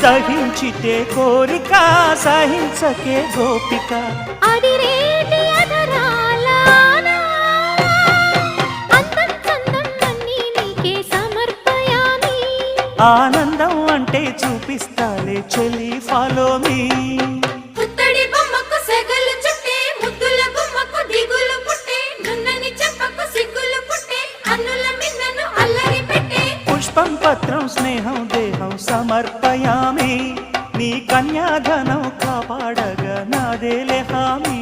సహించితే కోరిక సహించకే గోపిక అడిరేటి అధరాల అందం చందం అన్నీ నీకే సమర్పయామి ఆనందం అంటే చూపిస్తాలే చెలి ఫాలో మీ పుత్తడి బొమ్మకు సెగలు చుట్టే ముద్దుల బొమ్మకు దిగులు పుట్టే నున్నని చెప్పకు సిగ్గులు పుట్టే అన్నుల మిన్నను అల్లరి పెట్టే పుష్పం పత్రం స్నేహం దేహం సమర్పయామి నీ కన్యాధనం కాపాడగా నాదేలే హామీ